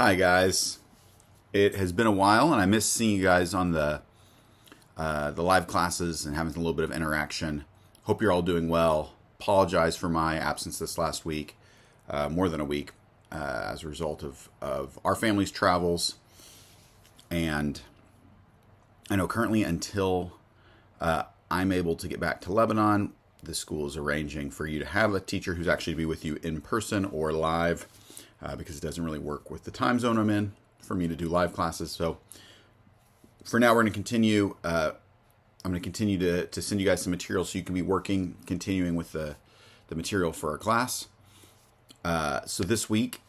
Hi guys. It has been a while, and I miss seeing you guys on the live classes and having a little bit of interaction. Hope you're all doing well. Apologize for my absence this last week, more than a week, as a result of our family's travels. And I know currently until I'm able to get back to Lebanon, the school is arranging for you to have a teacher who's actually to be with you in person or live. Because it doesn't really work with the time zone I'm in for me to do live classes. So for now, we're going to continue. I'm going to continue to send you guys some material so you can be continuing with the material for our class. So this week,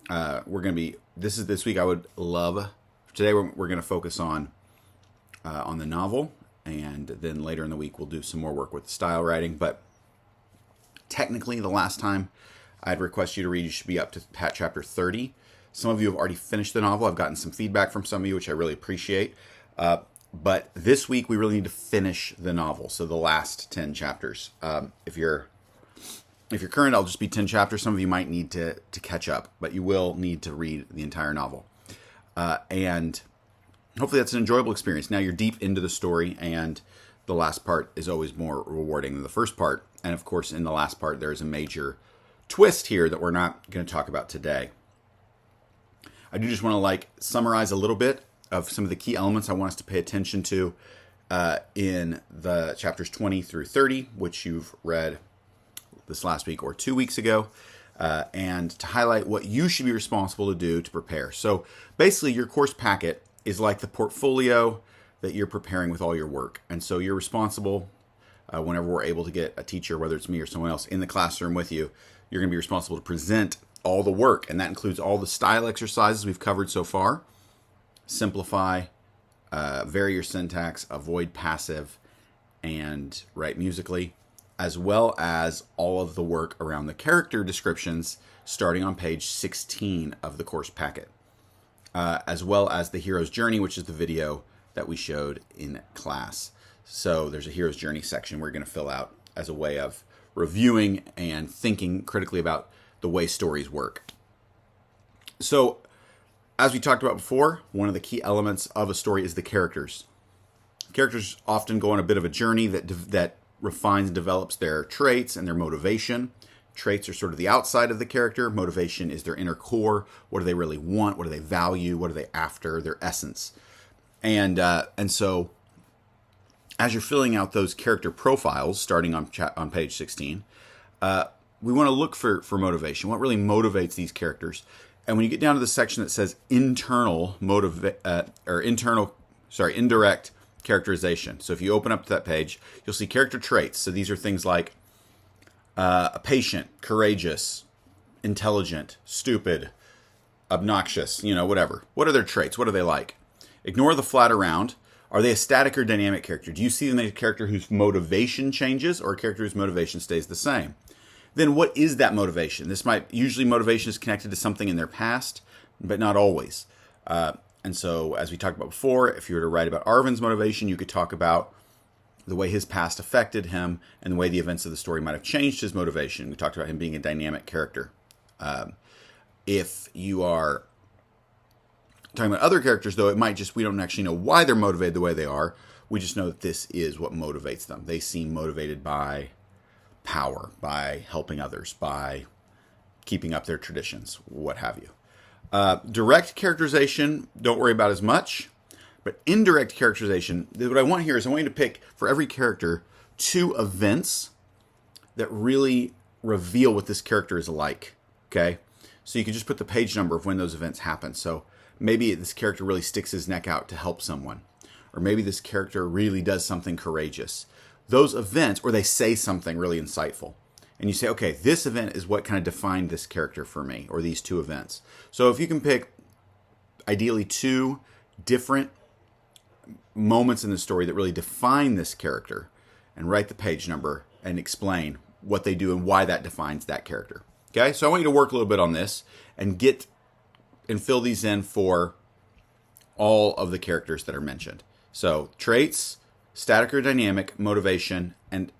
this week I would love, today we're going to focus on the novel. And then later in the week, we'll do some more work with style writing. But technically, the last time I'd request you to read, you should be up to chapter 30. Some of you have already finished the novel. I've gotten some feedback from some of you, which I really appreciate. But this week, we really need to finish the novel, so the last 10 chapters. If you're current, I'll just be 10 chapters. Some of you might need to catch up, but you will need to read the entire novel. And hopefully that's an enjoyable experience. Now you're deep into the story, and the last part is always more rewarding than the first part. And of course, in the last part, there is a major twist here that we're not going to talk about today. I do just want to summarize a little bit of some of the key elements I want us to pay attention to in the chapters 20 through 30, which you've read this last week or 2 weeks ago, and to highlight what you should be responsible to do to prepare. So basically, your course packet is like the portfolio that you're preparing with all your work. And so you're responsible whenever we're able to get a teacher, whether it's me or someone else, in the classroom with you. You're going to be responsible to present all the work, and that includes all the style exercises we've covered so far. Simplify, vary your syntax, avoid passive, and write musically, as well as all of the work around the character descriptions starting on page 16 of the course packet, as well as the hero's journey, which is the video that we showed in class. So there's a hero's journey section we're going to fill out as a way of reviewing and thinking critically about the way stories work. So, as we talked about before, one of the key elements of a story is the characters. Characters often go on a bit of a journey that refines and develops their traits and their motivation. Traits are sort of the outside of the character. Motivation is their inner core. What do they really want? What do they value? What are they after? Their essence. And so, as you're filling out those character profiles, starting on page 16, we want to look for motivation. What really motivates these characters? And when you get down to the section that says indirect characterization. So if you open up to that page, you'll see character traits. So these are things like patient, courageous, intelligent, stupid, obnoxious, whatever. What are their traits? What are they like? Ignore the flat around. Are they a static or dynamic character? Do you see them as a character whose motivation changes or a character whose motivation stays the same? Then what is that motivation? Usually motivation is connected to something in their past, but not always. And so, as we talked about before, if you were to write about Arvin's motivation, you could talk about the way his past affected him and the way the events of the story might have changed his motivation. We talked about him being a dynamic character. If you are talking about other characters, though, we don't actually know why they're motivated the way they are. We just know that this is what motivates them. They seem motivated by power, by helping others, by keeping up their traditions, what have you. Direct characterization, don't worry about as much. But indirect characterization, what I want here is I want you to pick, for every character, 2 events that really reveal what this character is like. Okay? So you can just put the page number of when those events happen. So maybe this character really sticks his neck out to help someone. Or maybe this character really does something courageous. Those events, or they say something really insightful. And you say, okay, this event is what kind of defined this character for me, or these 2 events. So if you can pick, ideally, 2 different moments in the story that really define this character, and write the page number and explain what they do and why that defines that character. Okay, so I want you to work a little bit on this and fill these in for all of the characters that are mentioned. So traits, static or dynamic, motivation, and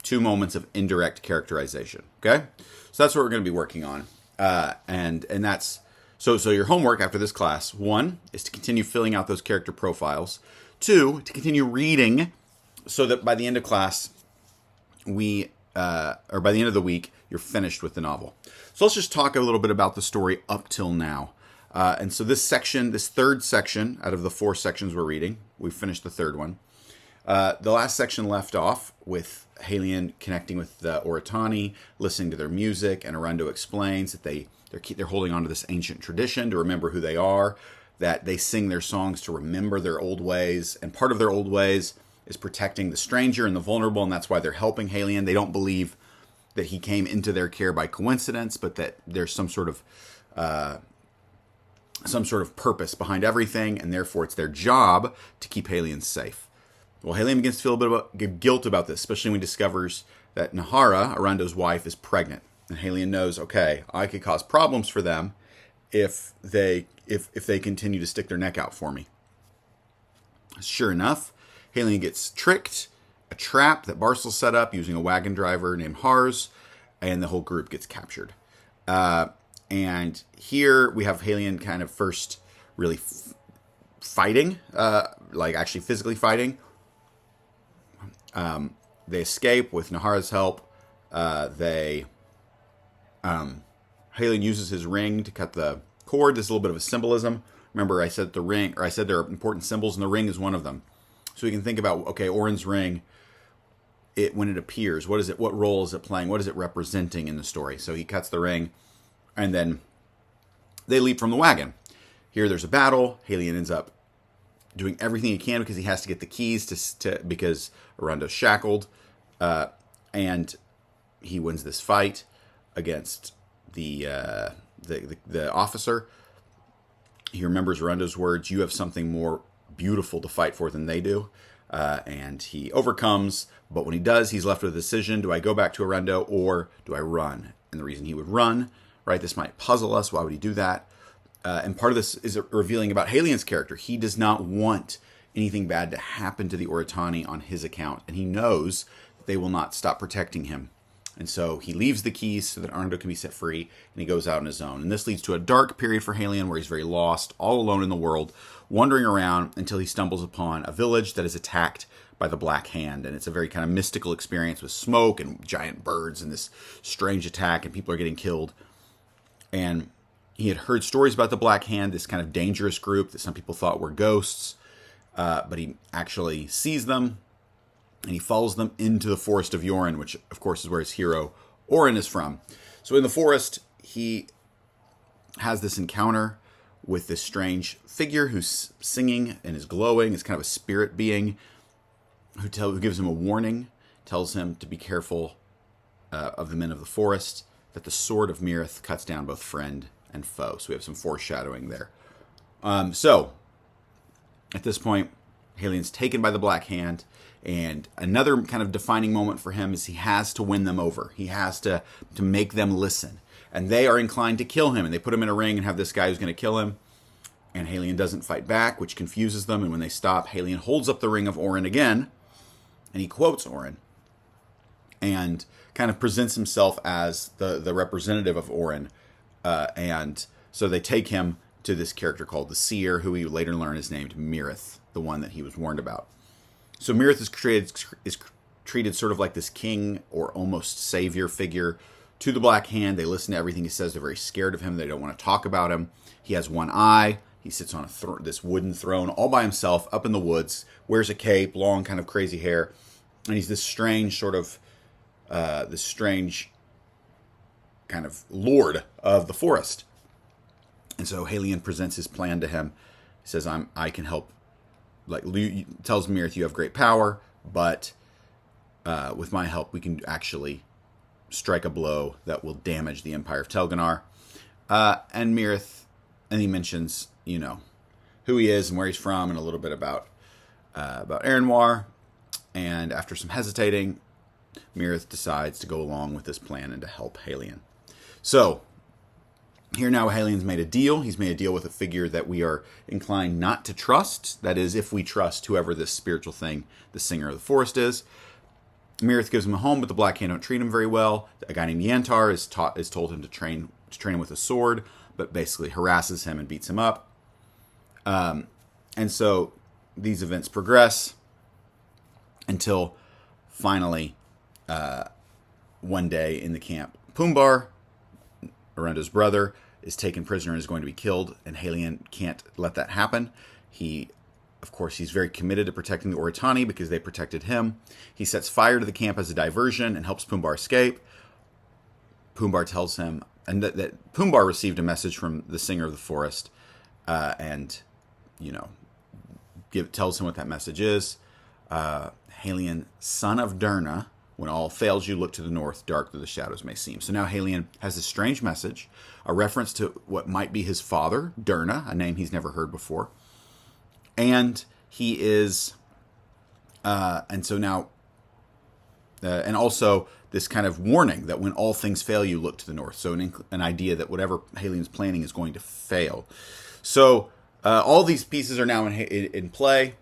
2 moments of indirect characterization. Okay, so that's what we're going to be working on, and that's So your homework after this class, 1, is to continue filling out those character profiles. 2, to continue reading so that by the end of class, or by the end of the week, you're finished with the novel. So let's just talk a little bit about the story up till now. And so this third section out of the 4 sections we're reading, we finished the third one. The last section left off with Halian connecting with the Oratani, listening to their music, and Arundo explains that they're holding on to this ancient tradition to remember who they are, that they sing their songs to remember their old ways, and part of their old ways is protecting the stranger and the vulnerable, and that's why they're helping Halian. They don't believe that he came into their care by coincidence, but that there's some sort of purpose behind everything, and therefore it's their job to keep Halian safe. Well, Halian begins to feel a bit of guilt about this, especially when he discovers that Nahara, Arundo's wife, is pregnant. And Halian knows, okay, I could cause problems for them if they continue to stick their neck out for me. Sure enough, Halian gets tricked, a trap that Barcel set up using a wagon driver named Hars, and the whole group gets captured. And here we have Halian kind of first really fighting, like actually physically fighting. They escape with Nahara's help. Halian uses his ring to cut the cord. There's a little bit of a symbolism. Remember, I said there are important symbols, and the ring is one of them. So we can think about, okay, Orin's ring, when it appears, what role is it playing? What is it representing in the story? So he cuts the ring, and then they leap from the wagon. Here there's a battle. Halian ends up doing everything he can because he has to get the keys because Arundo's shackled, and he wins this fight against the officer. He remembers Arundo's words, "You have something more beautiful to fight for than they do," and he overcomes. But when he does, he's left with a decision: do I go back to Arundo or do I run? And the reason he would run, right? This might puzzle us. Why would he do that? And part of this is revealing about Halian's character. He does not want anything bad to happen to the Oratani on his account, and he knows that they will not stop protecting him. And so he leaves the keys so that Arundo can be set free, and he goes out on his own. And this leads to a dark period for Halian where he's very lost, all alone in the world, wandering around until he stumbles upon a village that is attacked by the Black Hand. And it's a very kind of mystical experience with smoke and giant birds and this strange attack, and people are getting killed. And he had heard stories about the Black Hand, this kind of dangerous group that some people thought were ghosts, but he actually sees them, and he follows them into the forest of Yorin, which, of course, is where his hero Orin is from. So in the forest, he has this encounter with this strange figure who's singing and is glowing. It's kind of a spirit being who gives him a warning, tells him to be careful of the men of the forest, that the sword of Mirith cuts down both friend and foe. So we have some foreshadowing there. So at this point, Halian's taken by the Black Hand, and another kind of defining moment for him is he has to win them over. He has to make them listen. And they are inclined to kill him, and they put him in a ring and have this guy who's going to kill him. And Halian doesn't fight back, which confuses them. And when they stop, Halian holds up the ring of Orin again, and he quotes Orin and kind of presents himself as the representative of Orin. And so they take him to this character called the Seer, who we later learn is named Mirith, the one that he was warned about. So Mirith is treated sort of like this king or almost savior figure to the Black Hand. They listen to everything he says. They're very scared of him. They don't want to talk about him. He has one eye. He sits on this wooden throne all by himself up in the woods, wears a cape, long kind of crazy hair, and he's this strange sort of, kind of lord of the forest. And so Halian presents his plan to him. He says, I can help. Tells Mirith, you have great power, but with my help, we can actually strike a blow that will damage the Empire of Telganar. And Mirith, and he mentions, who he is and where he's from, and a little bit about Erenwar. And after some hesitating, Mirith decides to go along with this plan and to help Halian. So here now, Halian's made a deal. He's made a deal with a figure that we are inclined not to trust. That is, if we trust whoever this spiritual thing, the singer of the forest is. Mirith gives him a home, but the Black Hand don't treat him very well. A guy named Yantar is told him to train him with a sword, but basically harasses him and beats him up. And so these events progress until finally one day in the camp, Pumbaa, Arenda's brother, is taken prisoner and is going to be killed, and Halian can't let that happen. Of course, he's very committed to protecting the Oritani because they protected him. He sets fire to the camp as a diversion and helps Pumbaa escape. Pumbaa tells him, and that Pumbaa received a message from the Singer of the Forest, and tells him what that message is. Halian, son of Durna, when all fails you, look to the north, dark though the shadows may seem. So now Halian has this strange message, a reference to what might be his father, Durna, a name he's never heard before. And he is, and so now, and also this kind of warning that when all things fail you, look to the north. So an idea that whatever Halian's planning is going to fail. So all these pieces are now in play.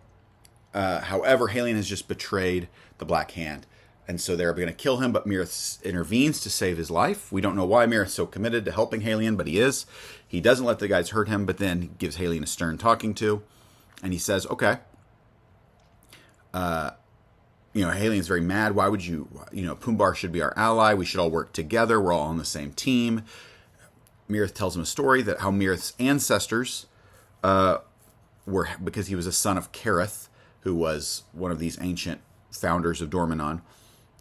However, Halian has just betrayed the Black Hand. And so they're going to kill him, but Mirith intervenes to save his life. We don't know why Mirith's so committed to helping Halian, but he is. He doesn't let the guys hurt him, but then gives Halian a stern talking to. And he says, okay. Halian's very mad. Why would Pumbaa should be our ally. We should all work together. We're all on the same team. Mirith tells him a story that how Mirith's ancestors were, because he was a son of Kareth, who was one of these ancient founders of Dormanon,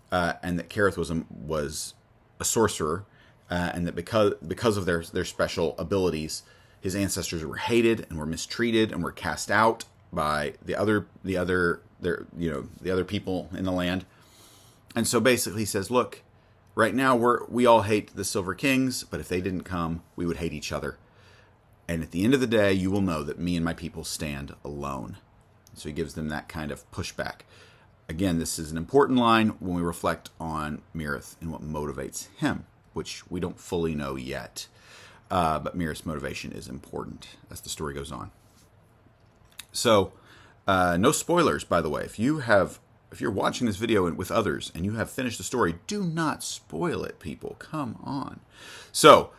and that Kareth was a sorcerer, and that because of their special abilities, his ancestors were hated and were mistreated and were cast out by the other people in the land. And so basically he says, look, right now we all hate the Silver Kings, but if they didn't come, we would hate each other. And at the end of the day, you will know that me and my people stand alone. So he gives them that kind of pushback. Again, this is an important line when we reflect on Mirith and what motivates him, which we don't fully know yet. But Mirith's motivation is important as the story goes on. So, no spoilers, by the way. If you're watching this video with others and you have finished the story, do not spoil it, people. Come on. So,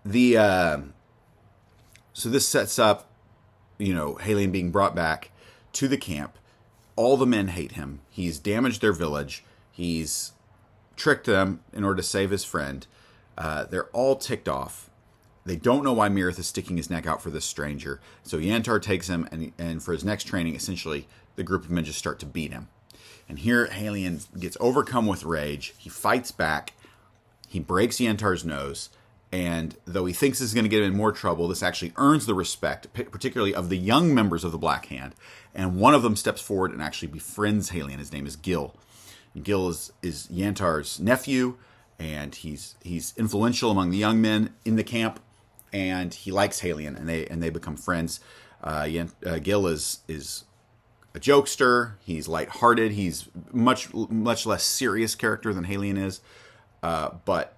so this sets up, Halian being brought back to the camp. All the men hate him. He's damaged their village. He's tricked them in order to save his friend. They're all ticked off. They don't know why Mirith is sticking his neck out for this stranger. So Yantar takes him, and for his next training, essentially, the group of men just start to beat him. And here, Halian gets overcome with rage. He fights back. He breaks Yantar's nose. And though he thinks this is going to get him in more trouble, this actually earns the respect, particularly of the young members of the Black Hand. And one of them steps forward and actually befriends Halian. His name is Gil. And Gil is Yantar's nephew, and he's influential among the young men in the camp. And he likes Halian, and they become friends. Gil is a jokester. He's lighthearted. He's much less serious character than Halian is, but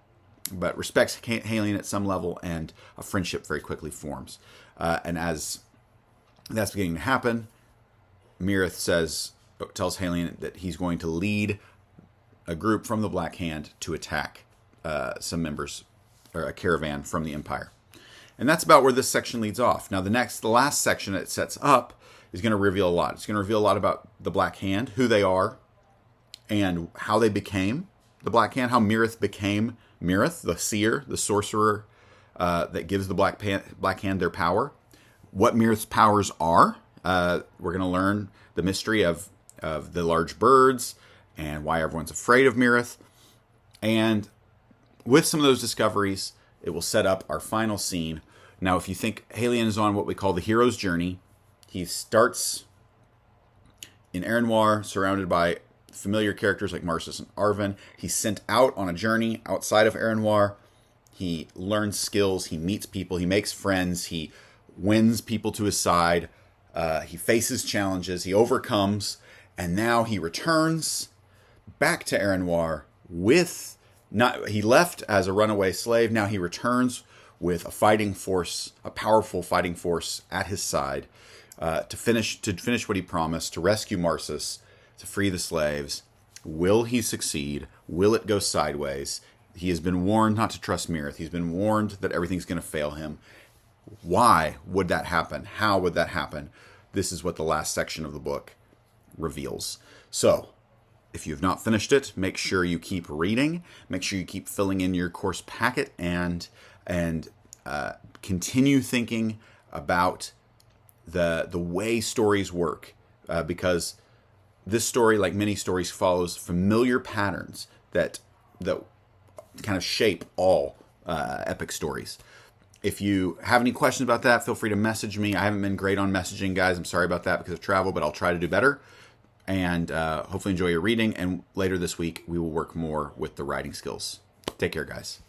respects Halian at some level, and a friendship very quickly forms. And as that's beginning to happen, Mirith tells Halian that he's going to lead a group from the Black Hand to attack some members, or a caravan from the Empire. And that's about where this section leads off. Now, the last section it sets up is going to reveal a lot. It's going to reveal a lot about the Black Hand, who they are, and how they became the Black Hand, how Mirith became Mirith, the seer, the sorcerer that gives the Black Hand their power. What Mirith's powers are. We're going to learn the mystery of the large birds and why everyone's afraid of Mirith. And with some of those discoveries, it will set up our final scene. Now, if you think Halian is on what we call the hero's journey, he starts in Eren surrounded by familiar characters like Marsus and Arven. He's sent out on a journey outside of Eren. He learns skills. He meets people. He makes friends. He wins people to his side. He faces challenges. He overcomes. And now he returns back to Eren with... He left as a runaway slave. Now he returns with a fighting force, a powerful fighting force at his side, to finish what he promised, to rescue Marsus, to free the slaves. Will he succeed? Will it go sideways? He has been warned not to trust Mirth. He's been warned that everything's going to fail him. Why would that happen? How would that happen? This is what the last section of the book reveals. So, if you have not finished it, make sure you keep reading. Make sure you keep filling in your course packet and continue thinking about the way stories work, because this story, like many stories, follows familiar patterns that kind of shape all epic stories. If you have any questions about that, feel free to message me. I haven't been great on messaging, guys. I'm sorry about that because of travel, but I'll try to do better. And hopefully enjoy your reading. And later this week, we will work more with the writing skills. Take care, guys.